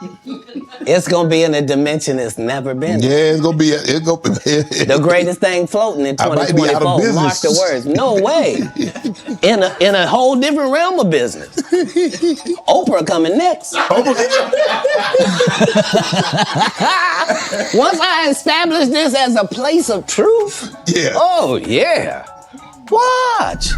It's gonna be in a dimension it's never been Yeah, in. it's gonna be. It's gonna. The greatest thing floating in I might be out of 2024. Mark the business. words. No way. In a whole different realm of business. Oprah coming next. Once I establish this as a place of truth. Yeah. Oh yeah. Watch.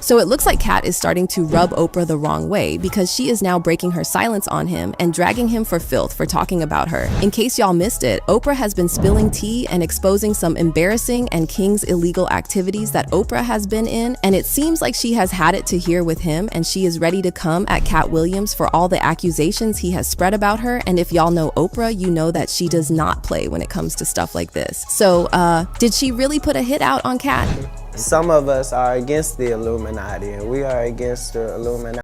So it looks like Katt is starting to rub Oprah the wrong way because she is now breaking her silence on him and dragging him for filth for talking about her. In case y'all missed it, Oprah has been spilling tea and exposing some embarrassing and King's illegal activities that Oprah has been in, and it seems like she has had it to hear with him and she is ready to come at Katt Williams for all the accusations he has spread about her. And if y'all know Oprah, you know that she does not play when it comes to stuff like this. So, did she really put a hit out on Katt? Some of us are against the Illuminati, and we are against the Illuminati.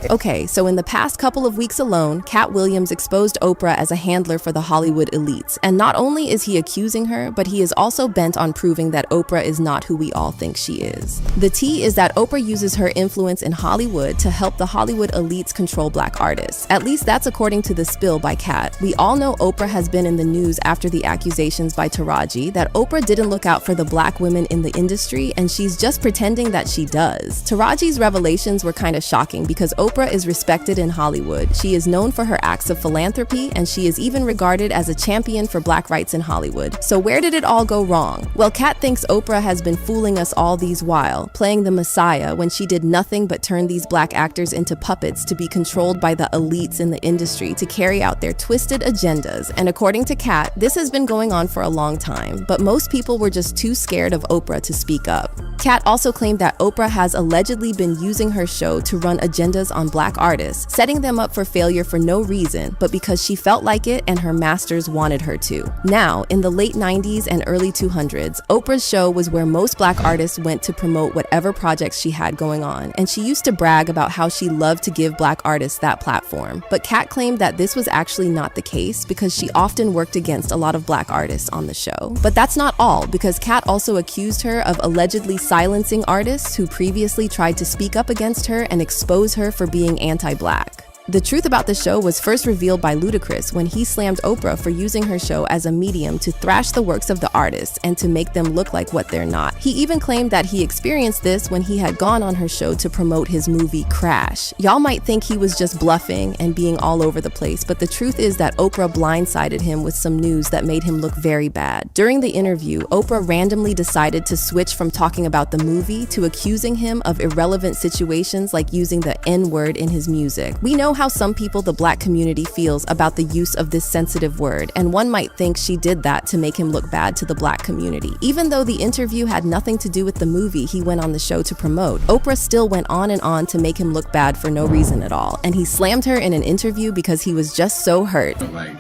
Okay, so in the past couple of weeks alone, Katt Williams exposed Oprah as a handler for the Hollywood elites. And not only is he accusing her, but he is also bent on proving that Oprah is not who we all think she is. The tea is that Oprah uses her influence in Hollywood to help the Hollywood elites control black artists. At least that's according to the spill by Katt. We all know Oprah has been in the news after the accusations by Taraji that Oprah didn't look out for the black women in the industry, and she's just pretending that she does. Taraji's revelations were kind of shocking because Oprah is respected in Hollywood. She is known for her acts of philanthropy, and she is even regarded as a champion for black rights in Hollywood. So where did it all go wrong? Well, Katt thinks Oprah has been fooling us all these while, playing the Messiah when she did nothing but turn these black actors into puppets to be controlled by the elites in the industry to carry out their twisted agendas. And according to Katt, this has been going on for a long time, but most people were just too scared of Oprah to speak up. Katt also claimed that Oprah has allegedly been using her show to run agendas on black artists, setting them up for failure for no reason, but because she felt like it and her masters wanted her to. Now, in the late 90s and early 200s, Oprah's show was where most black artists went to promote whatever projects she had going on, and she used to brag about how she loved to give black artists that platform. But Katt claimed that this was actually not the case because she often worked against a lot of black artists on the show. But that's not all, because Katt also accused her of allegedly silencing artists who previously tried to speak up against her and expose her for being anti-black. The truth about the show was first revealed by Ludacris when he slammed Oprah for using her show as a medium to thrash the works of the artists and to make them look like what they're not. He even claimed that he experienced this when he had gone on her show to promote his movie Crash. Y'all might think he was just bluffing and being all over the place, but the truth is that Oprah blindsided him with some news that made him look very bad. During the interview, Oprah randomly decided to switch from talking about the movie to accusing him of irrelevant situations like using the N-word in his music. We know how some people the black community feels about the use of this sensitive word, and one might think she did that to make him look bad to the black community. Even though the interview had nothing to do with the movie he went on the show to promote, Oprah still went on and on to make him look bad for no reason at all, and he slammed her in an interview because he was just so hurt. Like,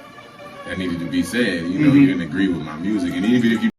that needed to be said, you know, you didn't agree with my music, and even if you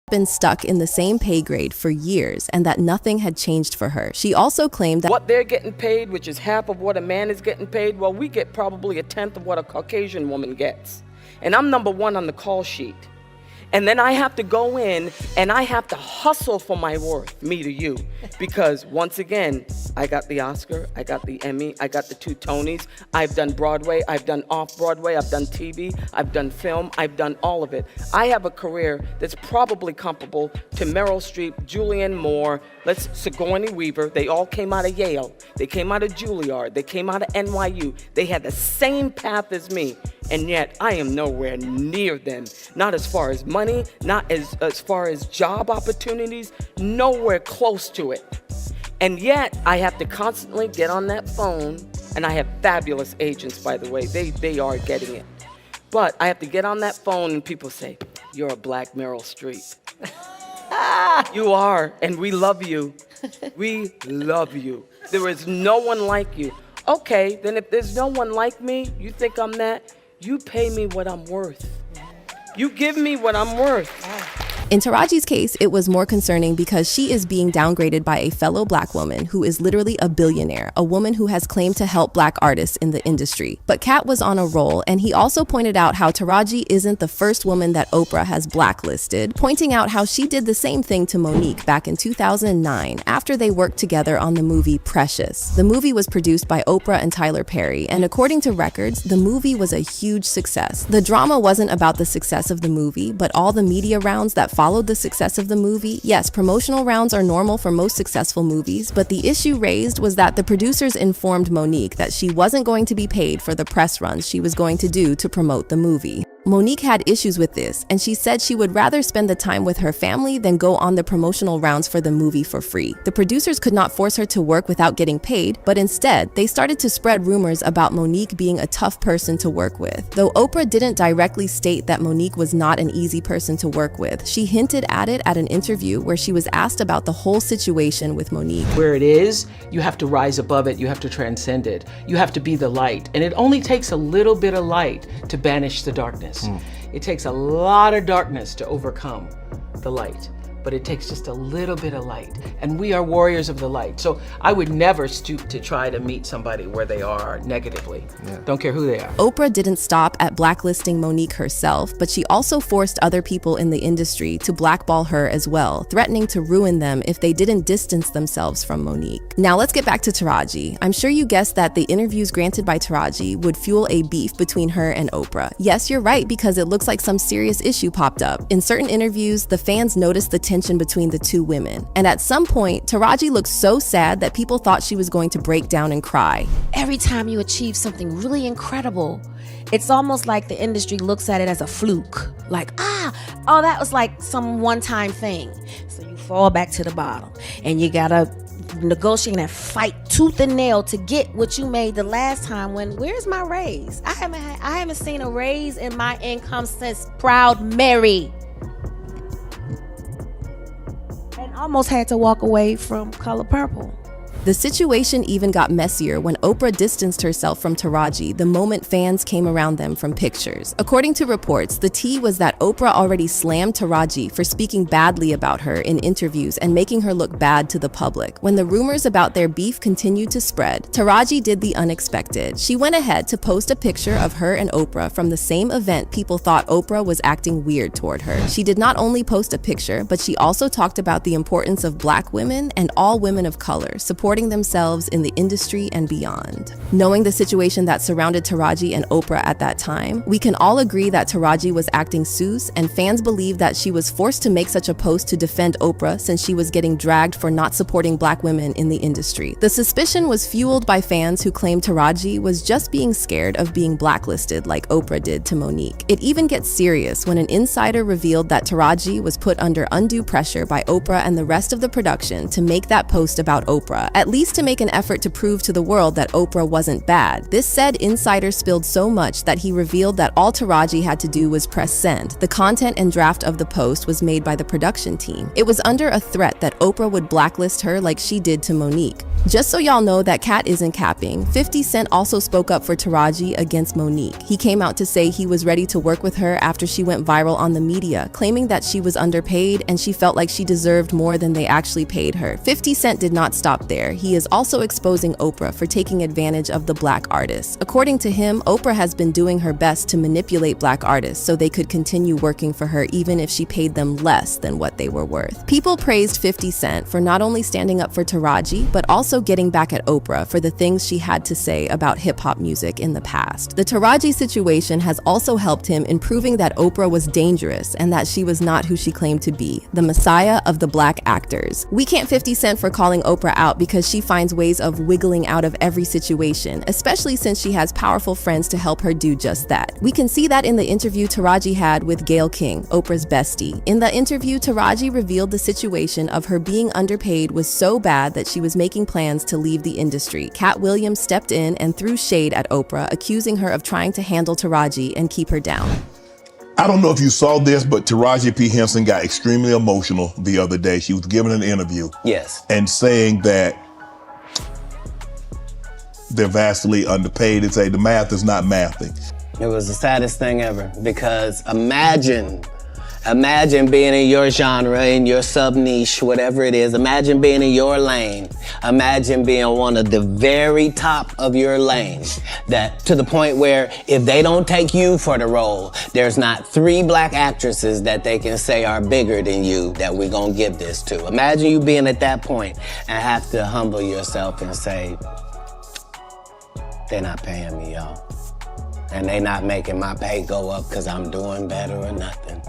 been stuck in the same pay grade for years and that nothing had changed for her. She also claimed that what they're getting paid, which is half of what a man is getting paid, well, we get probably a tenth of what a Caucasian woman gets. And I'm number one on the call sheet. And then I have to go in and I have to hustle for my worth, me to you. Because once again, I got the Oscar, I got the Emmy, I got the 2 Tonys. I've done Broadway, I've done off-Broadway, I've done TV, I've done film, I've done all of it. I have a career that's probably comparable to Meryl Streep, Julianne Moore, Sigourney Weaver. They all came out of Yale. They came out of Juilliard. They came out of NYU. They had the same path as me. And yet, I am nowhere near them. Not as far as money, not as far as job opportunities, nowhere close to it. And yet, I have to constantly get on that phone, and I have fabulous agents, by the way. They are getting it. But I have to get on that phone, and people say, "You're a black Meryl Streep." You are, and we love you. We love you. There is no one like you. Okay, then if there's no one like me, you think I'm that? You pay me what I'm worth. You give me what I'm worth. In Taraji's case, it was more concerning because she is being downgraded by a fellow black woman who is literally a billionaire, a woman who has claimed to help black artists in the industry. But Katt was on a roll, and he also pointed out how Taraji isn't the first woman that Oprah has blacklisted, pointing out how she did the same thing to Monique back in 2009 after they worked together on the movie Precious. The movie was produced by Oprah and Tyler Perry, and according to records, the movie was a huge success. The drama wasn't about the success of the movie, but all the media rounds that followed the success of the movie. Yes, promotional rounds are normal for most successful movies, but the issue raised was that the producers informed Monique that she wasn't going to be paid for the press runs she was going to do to promote the movie. Monique had issues with this, and she said she would rather spend the time with her family than go on the promotional rounds for the movie for free. The producers could not force her to work without getting paid, but instead, they started to spread rumors about Monique being a tough person to work with. Though Oprah didn't directly state that Monique was not an easy person to work with, she hinted at it at an interview where she was asked about the whole situation with Monique. Where it is, you have to rise above it, you have to transcend it, you have to be the light. And it only takes a little bit of light to banish the darkness. It takes a lot of darkness to overcome the light, but it takes just a little bit of light. And we are warriors of the light. So I would never stoop to try to meet somebody where they are negatively. Don't care who they are. Oprah didn't stop at blacklisting Monique herself, but she also forced other people in the industry to blackball her as well, threatening to ruin them if they didn't distance themselves from Monique. Now let's get back to Taraji. I'm sure you guessed that the interviews granted by Taraji would fuel a beef between her and Oprah. Yes, you're right, because it looks like some serious issue popped up. In certain interviews, the fans noticed the tension between the two women. And at some point, Taraji looked so sad that people thought she was going to break down and cry. Every time you achieve something really incredible, it's almost like the industry looks at it as a fluke. Like, oh, that was like some one-time thing. So you fall back to the bottom and you gotta negotiate and fight tooth and nail to get what you made the last time. Where's my raise? I haven't seen a raise in my income since Proud Mary. And almost had to walk away from Color Purple. The situation even got messier when Oprah distanced herself from Taraji the moment fans came around them from pictures. According to reports, the tea was that Oprah already slammed Taraji for speaking badly about her in interviews and making her look bad to the public. When the rumors about their beef continued to spread, Taraji did the unexpected. She went ahead to post a picture of her and Oprah from the same event people thought Oprah was acting weird toward her. She did not only post a picture, but she also talked about the importance of black women and all women of color supporting themselves in the industry and beyond. Knowing the situation that surrounded Taraji and Oprah at that time, we can all agree that Taraji was acting sus, and fans believe that she was forced to make such a post to defend Oprah since she was getting dragged for not supporting black women in the industry. The suspicion was fueled by fans who claimed Taraji was just being scared of being blacklisted like Oprah did to Monique. It even gets serious when an insider revealed that Taraji was put under undue pressure by Oprah and the rest of the production to make that post about Oprah, at least to make an effort to prove to the world that Oprah wasn't bad. This said insider spilled so much that he revealed that all Taraji had to do was press send. The content and draft of the post was made by the production team. It was under a threat that Oprah would blacklist her like she did to Monique. Just so y'all know that Katt isn't capping, 50 Cent also spoke up for Taraji against Monique. He came out to say he was ready to work with her after she went viral on the media, claiming that she was underpaid and she felt like she deserved more than they actually paid her. 50 Cent did not stop there. He is also exposing Oprah for taking advantage of the black artists. According to him, Oprah has been doing her best to manipulate black artists so they could continue working for her even if she paid them less than what they were worth. People praised 50 Cent for not only standing up for Taraji, but also getting back at Oprah for the things she had to say about hip-hop music in the past. The Taraji situation has also helped him in proving that Oprah was dangerous and that she was not who she claimed to be, the messiah of the black actors. We can't 50 Cent for calling Oprah out because she finds ways of wiggling out of every situation, especially since she has powerful friends to help her do just that. We can see that in the interview Taraji had with Gayle King, Oprah's bestie. In the interview, Taraji revealed the situation of her being underpaid was so bad that she was making plans to leave the industry. Katt Williams stepped in and threw shade at Oprah, accusing her of trying to handle Taraji and keep her down. I don't know if you saw this, but Taraji P. Henson got extremely emotional the other day. She was giving an interview. Yes. And saying that they're vastly underpaid and say the math is not mathing. It was the saddest thing ever because imagine being in your genre, in your sub-niche, whatever it is. Imagine being in your lane. Imagine being one of the very top of your lane. That to the point where if they don't take you for the role, there's not 3 black actresses that they can say are bigger than you that we're gonna give this to. Imagine you being at that point and have to humble yourself and say, they're not paying me, y'all. And they not making my pay go up because I'm doing better or nothing.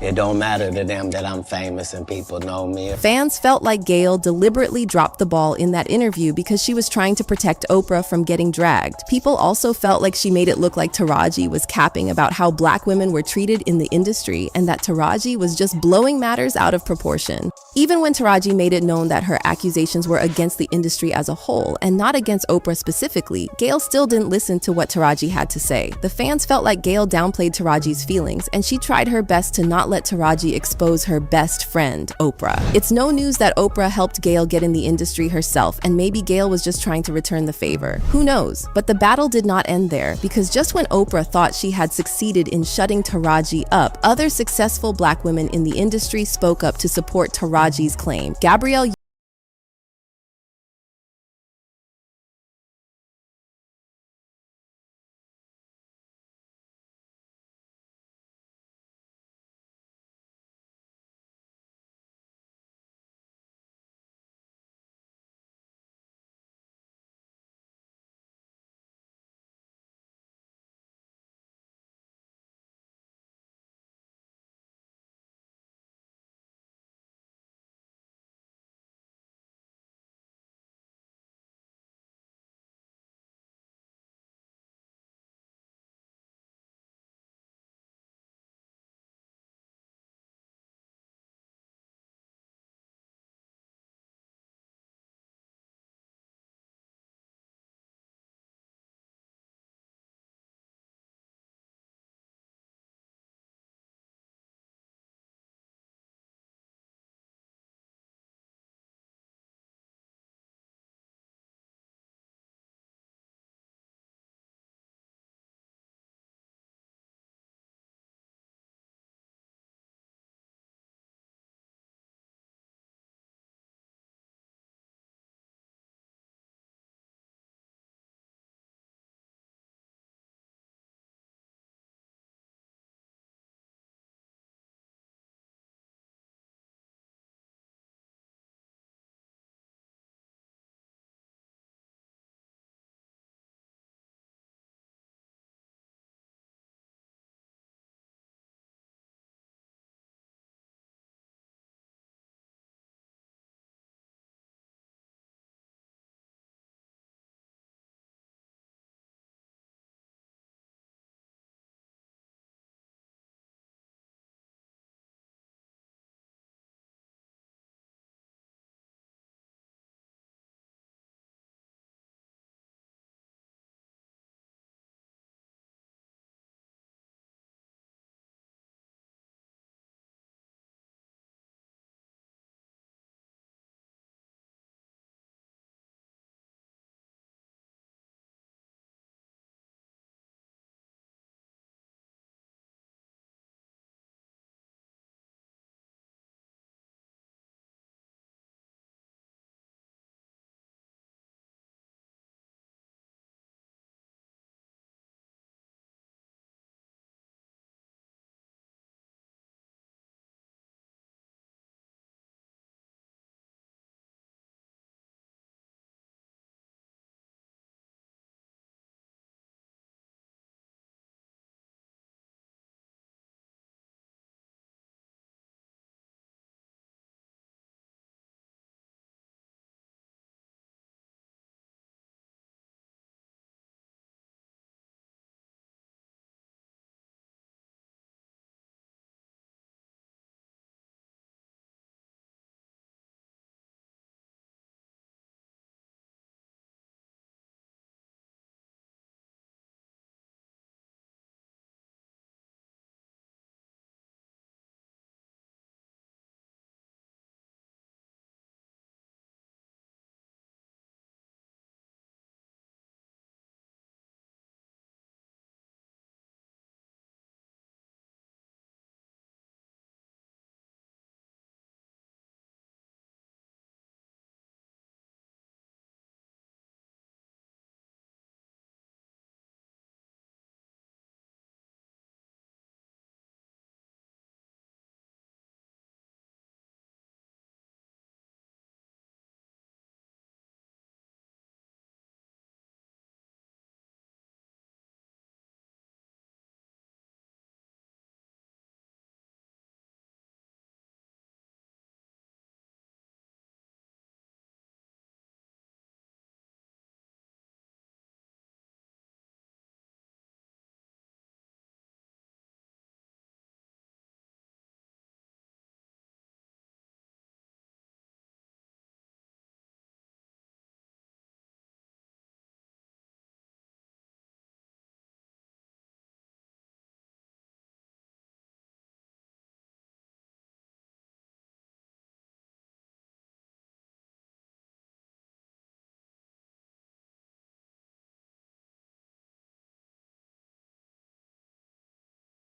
It don't matter to them that I'm famous and people know me. Fans felt like Gayle deliberately dropped the ball in that interview because she was trying to protect Oprah from getting dragged. People also felt like she made it look like Taraji was capping about how black women were treated in the industry and that Taraji was just blowing matters out of proportion. Even when Taraji made it known that her accusations were against the industry as a whole and not against Oprah specifically, Gayle still didn't listen to what Taraji had to say. The fans felt like Gayle downplayed Taraji's feelings and she tried her best to not let Taraji expose her best friend, Oprah. It's no news that Oprah helped Gayle get in the industry herself, and maybe Gayle was just trying to return the favor. Who knows? But the battle did not end there, because just when Oprah thought she had succeeded in shutting Taraji up, other successful black women in the industry spoke up to support Taraji's claim. Gabrielle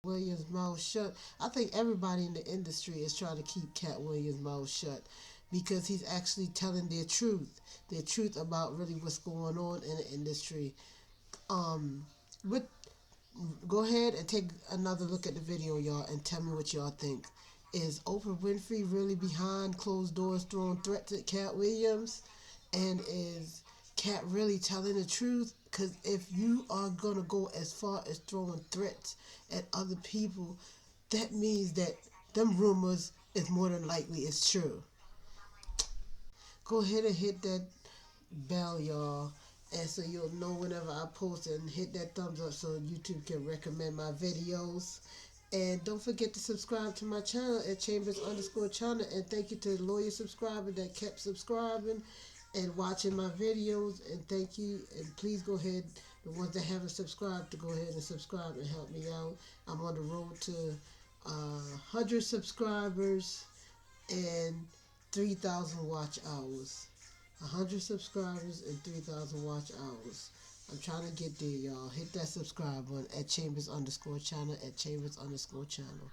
Williams' mouth shut. I think everybody in the industry is trying to keep Katt Williams' mouth shut because he's actually telling their truth about really what's going on in the industry. With Go ahead and take another look at the video, y'all, and tell me what y'all think. Is Oprah Winfrey really behind closed doors throwing threats at Katt Williams? And is Katt really telling the truth? Because if you are going to go as far as throwing threats at other people, that means that them rumors is more than likely it's true. Go ahead and hit that bell, y'all, and so you'll know whenever I post, and hit that thumbs up so YouTube can recommend my videos. And don't forget to subscribe to my channel at Chambers_channel. And thank you to the loyal subscriber that kept subscribing and watching my videos. And thank you. And please go ahead, the ones that haven't subscribed, to go ahead and subscribe and help me out. I'm on the road to 100 subscribers and 3,000 watch hours. 100 subscribers and 3,000 watch hours. I'm trying to get there, y'all. Hit that subscribe button at Chambers_channel, at Chambers_channel.